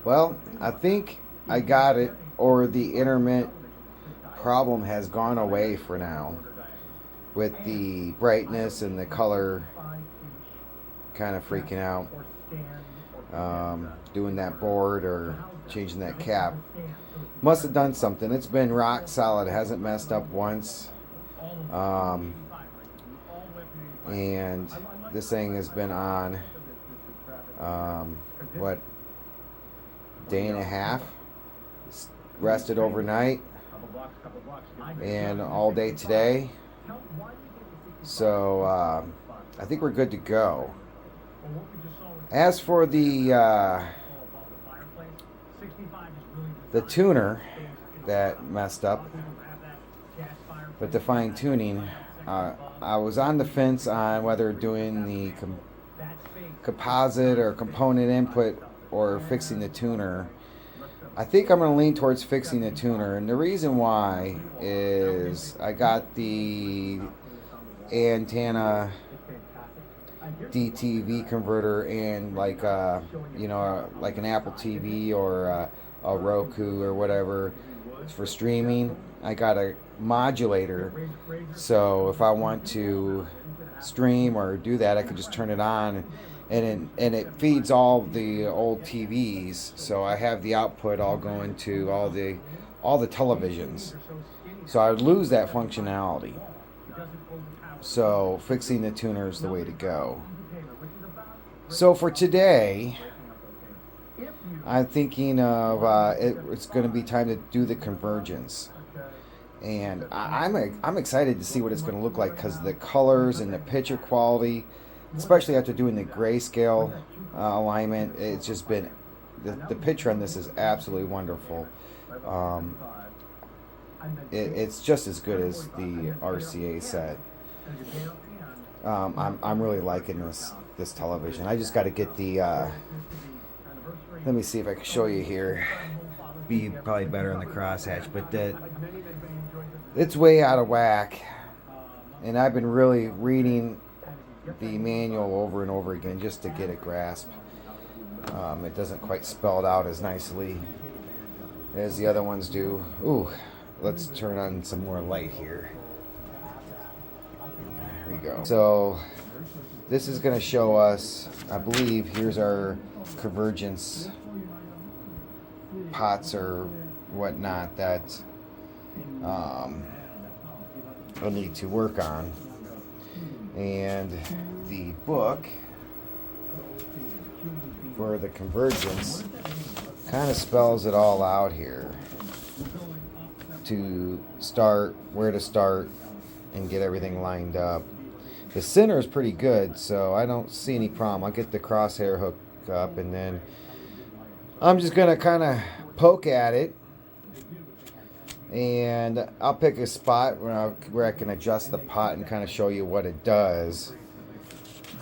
Well, I think I got it, or the intermittent problem has gone away for now with the brightness and the color kind of freaking out. Doing that board or changing that cap must have done something. It's been rock solid. It hasn't messed up once. And this thing has been on what, day and a half, rested overnight, and all day today. So I think we're good to go. As for the tuner that messed up with the fine tuning, I was on the fence on whether doing the composite or component input or fixing the tuner. I think I'm going to lean towards fixing the tuner, and the reason why is I got the antenna DTV converter and like like an Apple TV or a Roku or whatever for streaming. I got a modulator, so if I want to stream or do that, I could just turn it on, and it feeds all the old TVs. So I have the output all going to all the televisions. So I would lose that functionality. So fixing the tuner is the way to go. So for today, I'm thinking of it's going to be time to do the convergence. And I'm excited to see what it's going to look like because the colors and the picture quality, especially after doing the grayscale alignment, it's just been, the picture on this is absolutely wonderful. It's just as good as the RCA set. I'm really liking this television. I just got to get the let me see if I can show you here. Be probably better on the crosshatch, but it's way out of whack, and I've been really reading the manual over and over again just to get a grasp. It doesn't quite spell it out as nicely as the other ones do. Ooh, let's turn on some more light here. There we go. So this is going to show us, I believe, here's our convergence pots or whatnot that I'll need to work on. And the book for the convergence kind of spells it all out here to start, where to start, and get everything lined up. The center is pretty good, so I don't see any problem. I'll get the crosshair hooked up, and then I'm just going to kind of poke at it, and I'll pick a spot where I can adjust the pot and kind of show you what it does.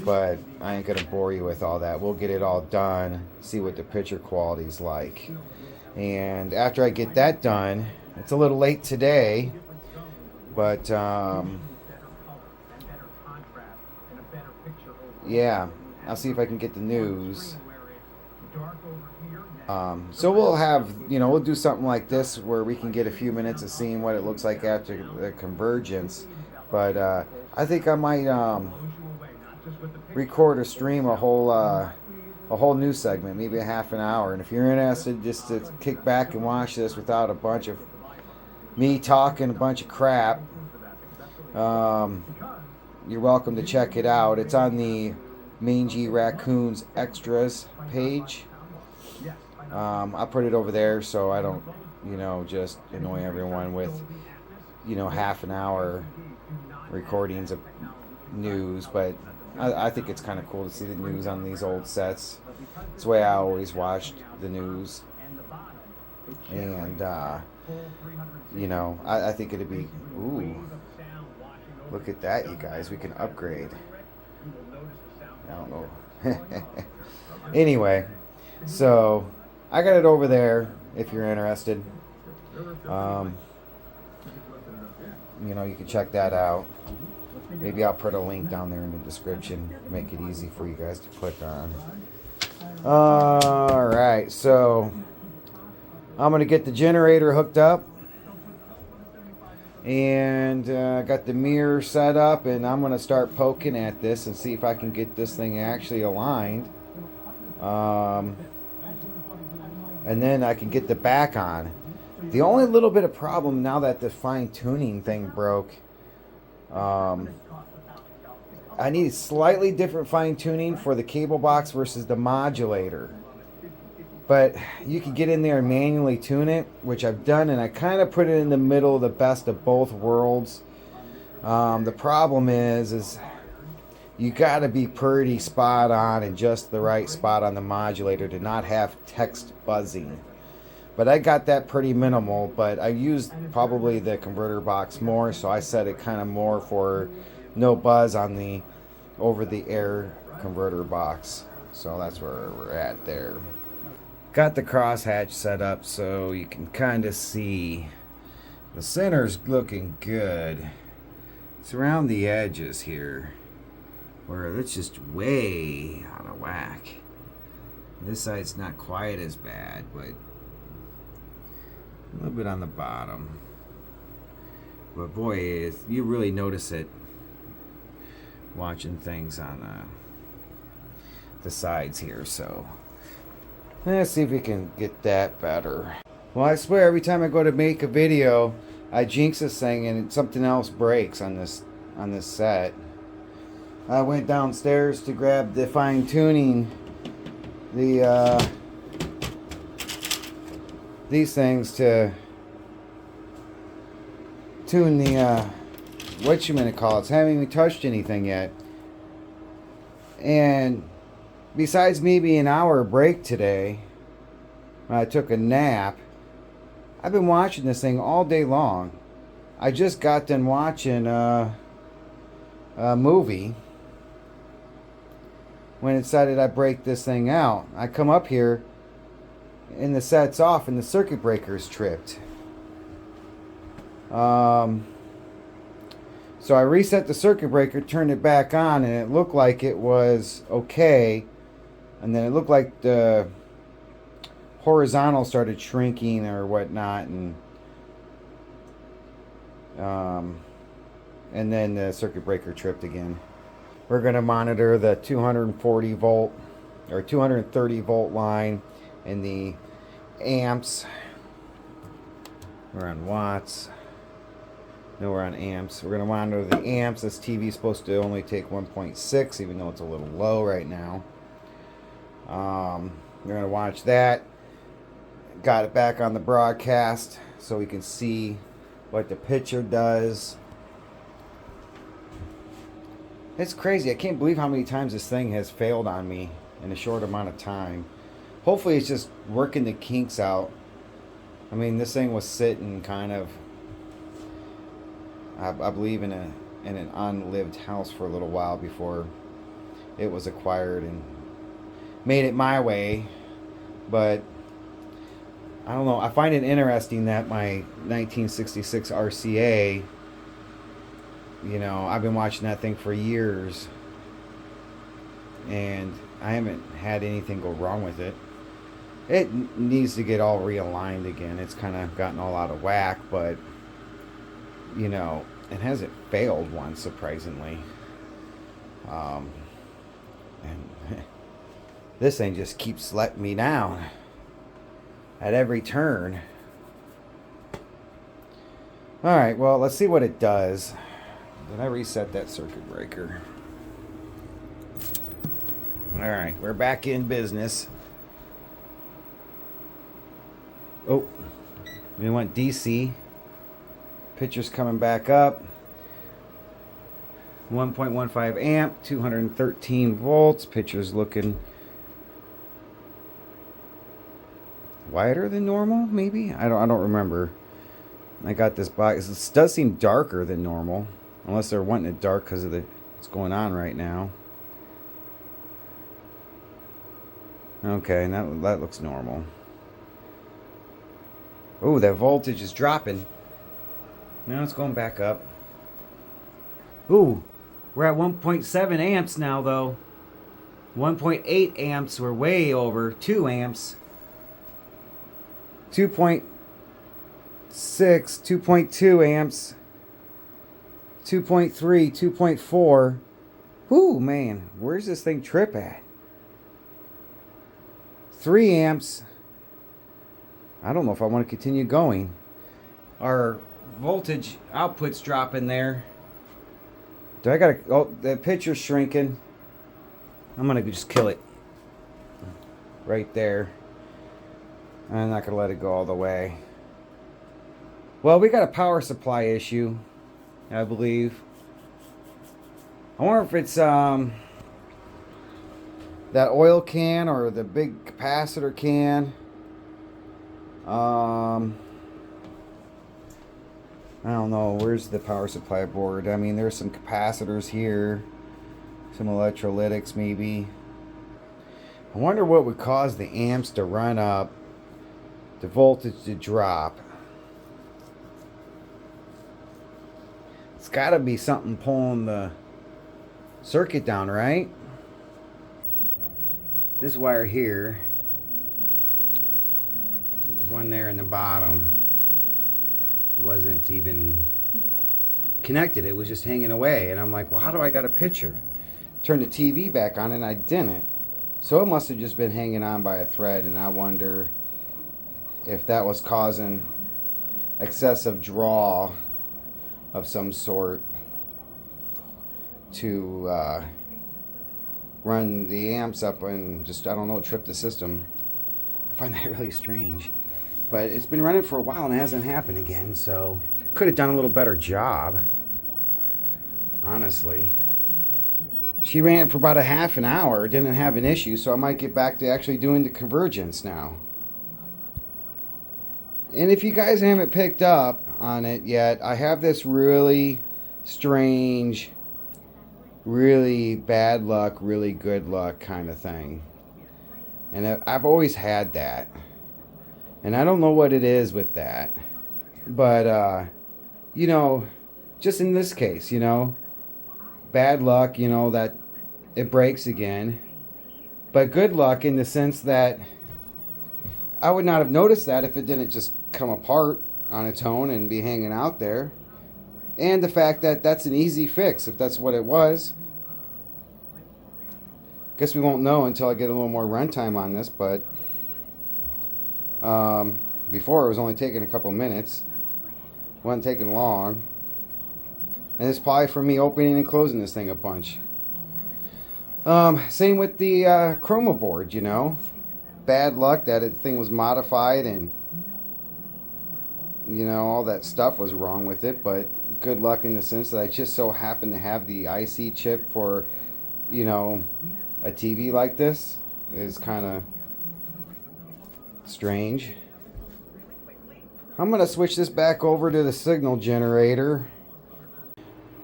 But I ain't going to bore you with all that. We'll get it all done, see what the picture quality is like. And after I get that done, it's a little late today, but yeah, I'll see if I can get the news. So we'll have, we'll do something like this where we can get a few minutes of seeing what it looks like after the convergence. But I think I might record or stream a whole new segment, maybe a half an hour. And if you're interested just to kick back and watch this without a bunch of me talking a bunch of crap, you're welcome to check it out. It's on the Mangy Raccoons Extras page. I'll put it over there so I don't, just annoy everyone with, half an hour recordings of news. But I think it's kind of cool to see the news on these old sets. It's the way I always watched the news. And, I think it'd be, ooh, look at that, you guys. We can upgrade. I don't know. Anyway, so I got it over there if you're interested. You can check that out. Maybe I'll put a link down there in the description, make it easy for you guys to click on. Alright. Alright, so I'm going to get the generator hooked up. And got the mirror set up, and I'm going to start poking at this and see if I can get this thing actually aligned. And then I can get the back on. The only little bit of problem now that the fine-tuning thing broke, I need slightly different fine-tuning for the cable box versus the modulator. But you can get in there and manually tune it, which I've done, and I kind of put it in the middle of the best of both worlds. The problem is you got to be pretty spot on and just the right spot on the modulator to not have text buzzing. But I got that pretty minimal, but I used probably the converter box more, so I set it kind of more for no buzz on the over-the-air converter box. So that's where we're at there. Got the crosshatch set up so you can kind of see the center's looking good. It's around the edges here where it's just way out of whack. This side's not quite as bad, but a little bit on the bottom. But boy, you really notice it watching things on the sides here. So let's see if we can get that better. Well, I swear every time I go to make a video, I jinx this thing and something else breaks on this set. I went downstairs to grab the fine tuning, these things to tune the what you gonna call it. I haven't even touched anything yet, and besides me being an hour break today, I took a nap. I've been watching this thing all day long. I just got done watching a movie when it decided I break this thing out. I come up here and the set's off and the circuit breaker's tripped. So I reset the circuit breaker, turned it back on, and it looked like it was okay. And then it looked like the horizontal started shrinking or whatnot, and then the circuit breaker tripped again. We're going to monitor the 240 volt or 230 volt line and the amps. We're on watts. No, we're on amps. We're going to monitor the amps. This TV is supposed to only take 1.6, even though it's a little low right now. We're going to watch that. Got it back on the broadcast so we can see what the picture does. It's crazy. I can't believe how many times this thing has failed on me in a short amount of time. Hopefully it's just working the kinks out. I mean, this thing was sitting kind of, I believe, in an unlived house for a little while before it was acquired and made it my way. But I don't know. I find it interesting that my 1966 RCA, you know, I've been watching that thing for years and I haven't had anything go wrong with it. It needs to get all realigned again. It's kind of gotten all out of whack, but you know, it hasn't failed once, surprisingly. And this thing just keeps letting me down at every turn. Alright, well, let's see what it does. Did I reset that circuit breaker? Alright, we're back in business. Oh, we went DC. Picture's coming back up. 1.15 amp, 213 volts. Picture's looking wider than normal, maybe? I don't remember. I got this box. This does seem darker than normal, unless they're wanting it dark because of what's going on right now. Okay, that looks normal. Oh, that voltage is dropping. Now it's going back up. Ooh, we're at 1.7 amps now, though. 1.8 amps, we're way over 2 amps. 2.6, 2.2 amps, 2.3, 2.4. Whoo, man, where's this thing trip at? 3 amps. I don't know if I want to continue going. Our voltage output's dropping there. Do I gotta, oh, the picture's shrinking. I'm gonna just kill it. Right there. I'm not gonna let it go all the way. Well, we got a power supply issue, I believe. I wonder if it's that oil can or the big capacitor can. I don't know. Where's the power supply board? I mean, there's some capacitors here, some electrolytics maybe. I wonder what would cause the amps to run up, the voltage to drop. It's got to be something pulling the circuit down, right? This wire here, one there in the bottom, wasn't even connected. It was just hanging away, and I'm like, well, how do I got a picture? Turn the TV back on, and I didn't. So it must have just been hanging on by a thread, and I wonder if that was causing excessive draw of some sort to run the amps up and just, I don't know, trip the system. I find that really strange. But it's been running for a while and it hasn't happened again, so could have done a little better job, honestly. She ran for about a half an hour, didn't have an issue, so I might get back to actually doing the convergence now. And if you guys haven't picked up on it yet, I have this really strange, really bad luck, really good luck kind of thing. And I've always had that. And I don't know what it is with that. But, you know, just in this case, you know, bad luck, you know, that it breaks again. But good luck in the sense that I would not have noticed that if it didn't just come apart on its own and be hanging out there. And the fact that that's an easy fix, if that's what it was. Guess we won't know until I get a little more runtime on this, but before it was only taking a couple minutes. Wasn't taking long. And it's probably for me opening and closing this thing a bunch. Same with the chroma board, you know. Bad luck that the thing was modified and, you know, all that stuff was wrong with it, but good luck in the sense that I just so happened to have the IC chip for, you know, a TV like this. Is kind of strange. I'm going to switch this back over to the signal generator.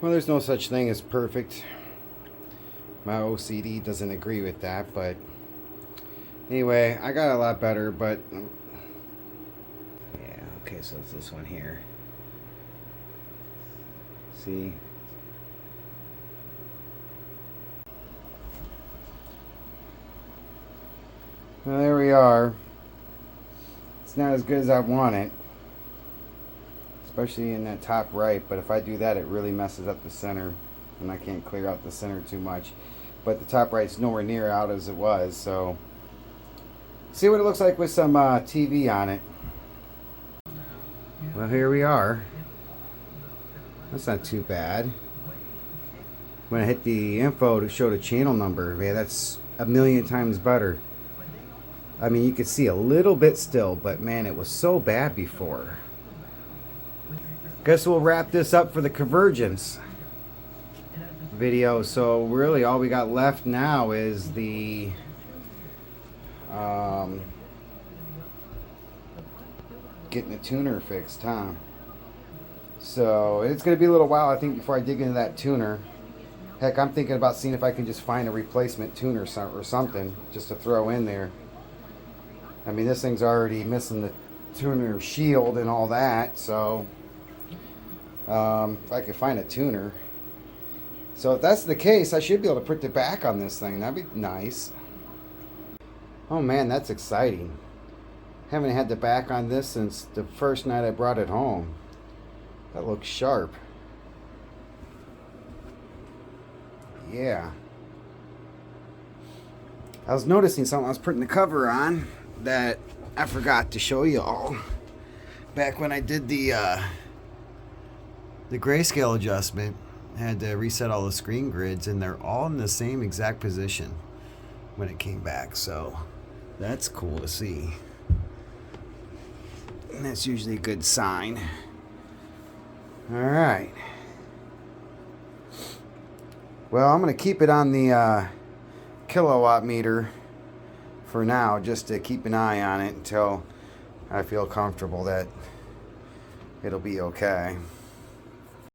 Well, there's no such thing as perfect. My OCD doesn't agree with that, but anyway, I got a lot better, but yeah, okay, so it's this one here. See? Well, there we are. It's not as good as I want it, especially in that top right, but if I do that, it really messes up the center, and I can't clear out the center too much. But the top right's nowhere near out as it was, so see what it looks like with some TV on it. Well, here we are. That's not too bad. When I hit the info to show the channel number, man, that's a million times better. I mean, you could see a little bit still, but man, it was so bad before. Guess we'll wrap this up for the convergence video. So really all we got left now is the getting the tuner fixed, huh? So it's gonna be a little while, I think, before I dig into that tuner. Heck, I'm thinking about seeing if I can just find a replacement tuner or something just to throw in there. I mean, this thing's already missing the tuner shield and all that, so if I could find a tuner. So if that's the case, I should be able to put the back on this thing. That'd be nice. Oh man, that's exciting. Haven't had the back on this since the first night I brought it home. That looks sharp. Yeah. I was noticing something. I was putting the cover on that I forgot to show you all. Back when I did the grayscale adjustment, I had to reset all the screen grids, and they're all in the same exact position when it came back. So that's cool to see. And that's usually a good sign. All right. Well, I'm going to keep it on the kilowatt meter for now, just to keep an eye on it until I feel comfortable that it'll be okay.